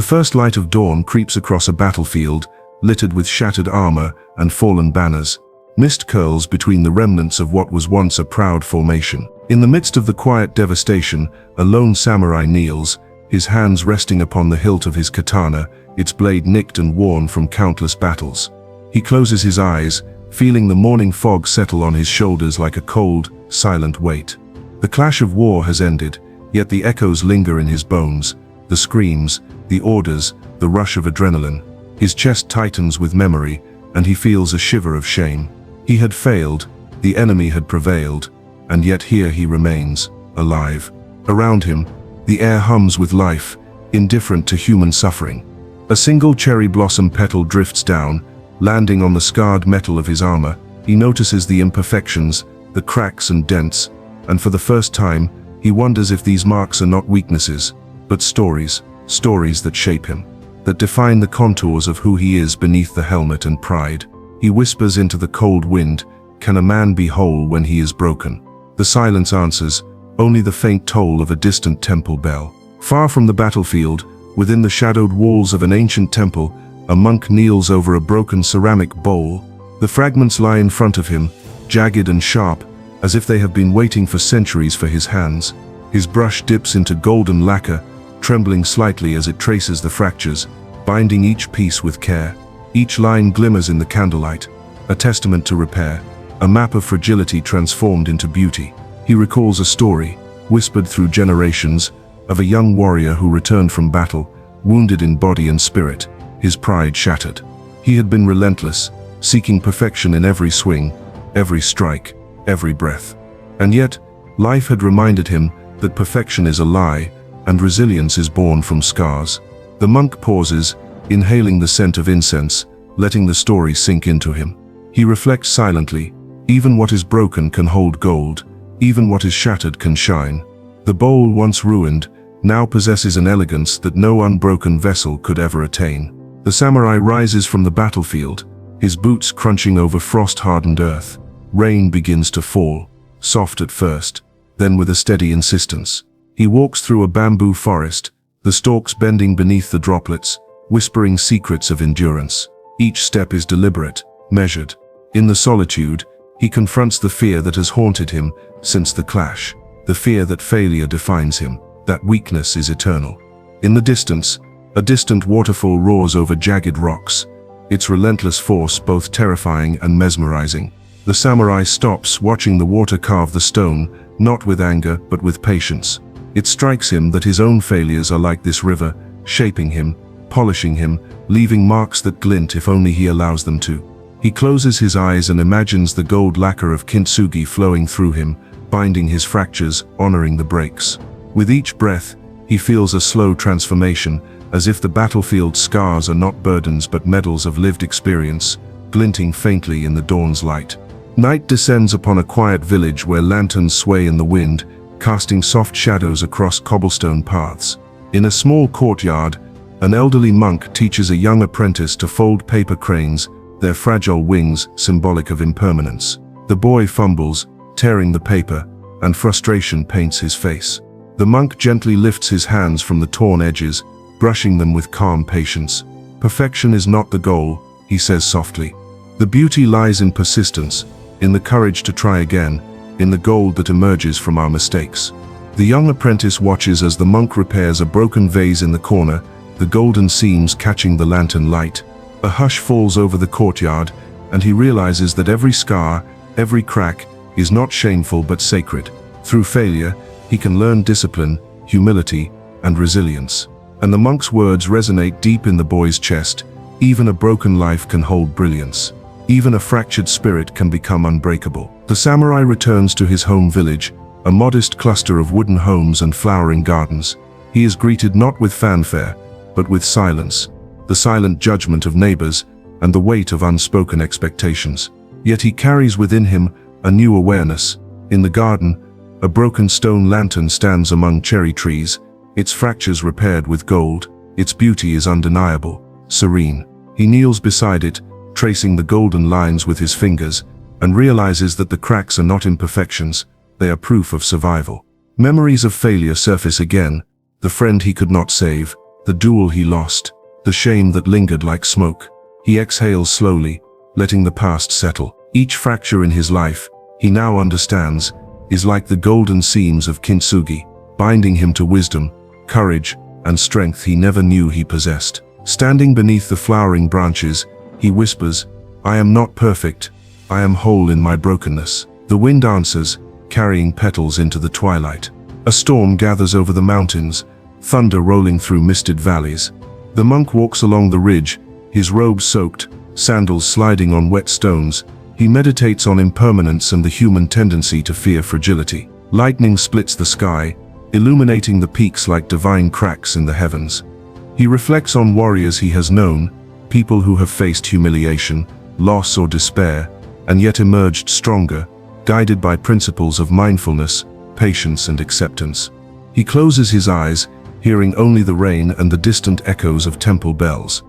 The first light of dawn creeps across a battlefield, littered with shattered armor and fallen banners. Mist curls between the remnants of what was once a proud formation. In the midst of the quiet devastation, a lone samurai kneels, his hands resting upon the hilt of his katana, its blade nicked and worn from countless battles. He closes his eyes, feeling the morning fog settle on his shoulders like a cold, silent weight. The clash of war has ended, yet the echoes linger in his bones, the screams, the orders, the rush of adrenaline. His chest tightens with memory, and he feels a shiver of shame. He had failed, the enemy had prevailed, and yet here he remains, alive. Around him, the air hums with life, indifferent to human suffering. A single cherry blossom petal drifts down, landing on the scarred metal of his armor. He notices the imperfections, the cracks and dents, and for the first time, he wonders if these marks are not weaknesses, but stories that shape him, that define the contours of who he is beneath the helmet and pride. He whispers into the cold wind, "Can a man be whole when he is broken?" The silence answers, only the faint toll of a distant temple bell. Far from the battlefield, within the shadowed walls of an ancient temple, a monk kneels over a broken ceramic bowl. The fragments lie in front of him, jagged and sharp, as if they have been waiting for centuries for his hands. His brush dips into golden lacquer, trembling slightly as it traces the fractures, binding each piece with care. Each line glimmers in the candlelight, a testament to repair, a map of fragility transformed into beauty. He recalls a story, whispered through generations, of a young warrior who returned from battle, wounded in body and spirit, his pride shattered. He had been relentless, seeking perfection in every swing, every strike, every breath. And yet, life had reminded him that perfection is a lie, and resilience is born from scars. The monk pauses, inhaling the scent of incense, letting the story sink into him. He reflects silently. Even what is broken can hold gold, even what is shattered can shine. The bowl, once ruined, now possesses an elegance that no unbroken vessel could ever attain. The samurai rises from the battlefield, his boots crunching over frost-hardened earth. Rain begins to fall, soft at first, then with a steady insistence. He walks through a bamboo forest, the stalks bending beneath the droplets, whispering secrets of endurance. Each step is deliberate, measured. In the solitude, he confronts the fear that has haunted him since the clash, the fear that failure defines him, that weakness is eternal. In the distance, a distant waterfall roars over jagged rocks, its relentless force both terrifying and mesmerizing. The samurai stops, watching the water carve the stone, not with anger but with patience. It strikes him that his own failures are like this river, shaping him, polishing him, leaving marks that glint if only he allows them to. He closes his eyes and imagines the gold lacquer of Kintsugi flowing through him, binding his fractures, honoring the breaks. With each breath, he feels a slow transformation, as if the battlefield scars are not burdens but medals of lived experience, glinting faintly in the dawn's light. Night descends upon a quiet village where lanterns sway in the wind, casting soft shadows across cobblestone paths. In a small courtyard, an elderly monk teaches a young apprentice to fold paper cranes, their fragile wings symbolic of impermanence. The boy fumbles, tearing the paper, and frustration paints his face. The monk gently lifts his hands from the torn edges, brushing them with calm patience. "Perfection is not the goal," he says softly. "The beauty lies in persistence, in the courage to try again, in the gold that emerges from our mistakes." The young apprentice watches as the monk repairs a broken vase in the corner, the golden seams catching the lantern light. A hush falls over the courtyard, and he realizes that every scar, every crack, is not shameful but sacred. Through failure, he can learn discipline, humility, and resilience. And the monk's words resonate deep in the boy's chest. Even a broken life can hold brilliance. Even a fractured spirit can become unbreakable. The samurai returns to his home village, a modest cluster of wooden homes and flowering gardens. He is greeted not with fanfare, but with silence, the silent judgment of neighbors and the weight of unspoken expectations. Yet he carries within him a new awareness. In the garden, a broken stone lantern stands among cherry trees, its fractures repaired with gold. Its beauty is undeniable, serene. He kneels beside it, tracing the golden lines with his fingers, and realizes that the cracks are not imperfections, they are proof of survival. Memories of failure surface again, the friend he could not save, the duel he lost, the shame that lingered like smoke. He exhales slowly, letting the past settle. Each fracture in his life, he now understands, is like the golden seams of Kintsugi, binding him to wisdom, courage, and strength he never knew he possessed. Standing beneath the flowering branches, he whispers, "I am not perfect, I am whole in my brokenness." The wind answers, carrying petals into the twilight. A storm gathers over the mountains, thunder rolling through misted valleys. The monk walks along the ridge, his robe soaked, sandals sliding on wet stones. He meditates on impermanence and the human tendency to fear fragility. Lightning splits the sky, illuminating the peaks like divine cracks in the heavens. He reflects on warriors he has known, people who have faced humiliation, loss or despair, and yet emerged stronger, guided by principles of mindfulness, patience and acceptance. He closes his eyes, hearing only the rain and the distant echoes of temple bells.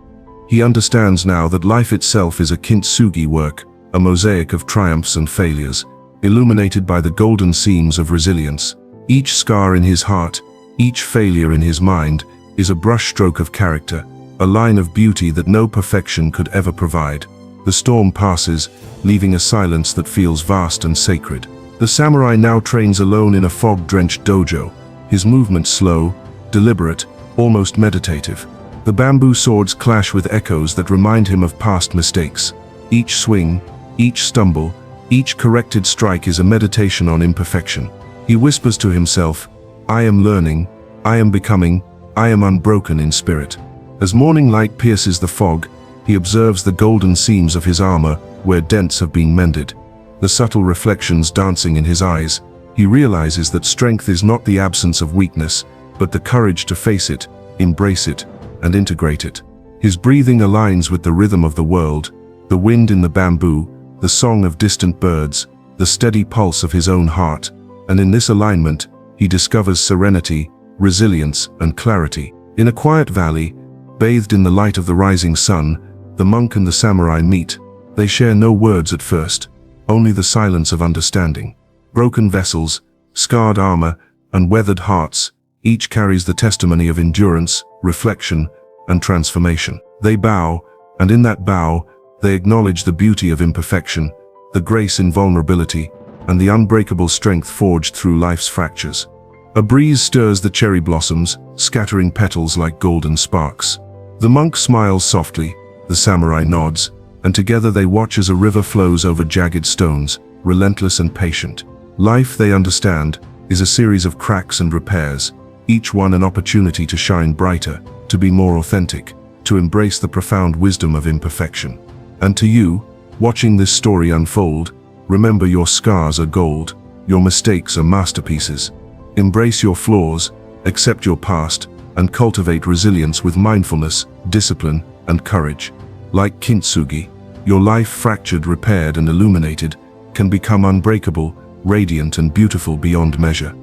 He understands now that life itself is a Kintsugi work, a mosaic of triumphs and failures, illuminated by the golden seams of resilience. Each scar in his heart, each failure in his mind, is a brushstroke of character, a line of beauty that no perfection could ever provide. The storm passes, leaving a silence that feels vast and sacred. The samurai now trains alone in a fog-drenched dojo, his movements slow, deliberate, almost meditative. The bamboo swords clash with echoes that remind him of past mistakes. Each swing, each stumble, each corrected strike is a meditation on imperfection. He whispers to himself, "I am learning, I am becoming, I am unbroken in spirit." As morning light pierces the fog, he observes the golden seams of his armor where dents have been mended. The subtle reflections dancing in his eyes, he realizes that strength is not the absence of weakness, but the courage to face it, embrace it, and integrate it. His breathing aligns with the rhythm of the world, the wind in the bamboo, the song of distant birds, the steady pulse of his own heart, and in this alignment, he discovers serenity, resilience, and clarity. In a quiet valley, bathed in the light of the rising sun, the monk and the samurai meet. They share no words at first, only the silence of understanding. Broken vessels, scarred armor, and weathered hearts, each carries the testimony of endurance, reflection, and transformation. They bow, and in that bow, they acknowledge the beauty of imperfection, the grace in vulnerability, and the unbreakable strength forged through life's fractures. A breeze stirs the cherry blossoms, scattering petals like golden sparks. The monk smiles softly, the samurai nods, and together they watch as a river flows over jagged stones, relentless and patient. Life, they understand, is a series of cracks and repairs, each one an opportunity to shine brighter, to be more authentic, to embrace the profound wisdom of imperfection. And to you, watching this story unfold, remember your scars are gold, your mistakes are masterpieces. Embrace your flaws, accept your past, and cultivate resilience with mindfulness, discipline, and courage. Like Kintsugi, your life fractured, repaired, and illuminated can become unbreakable, radiant, and beautiful beyond measure.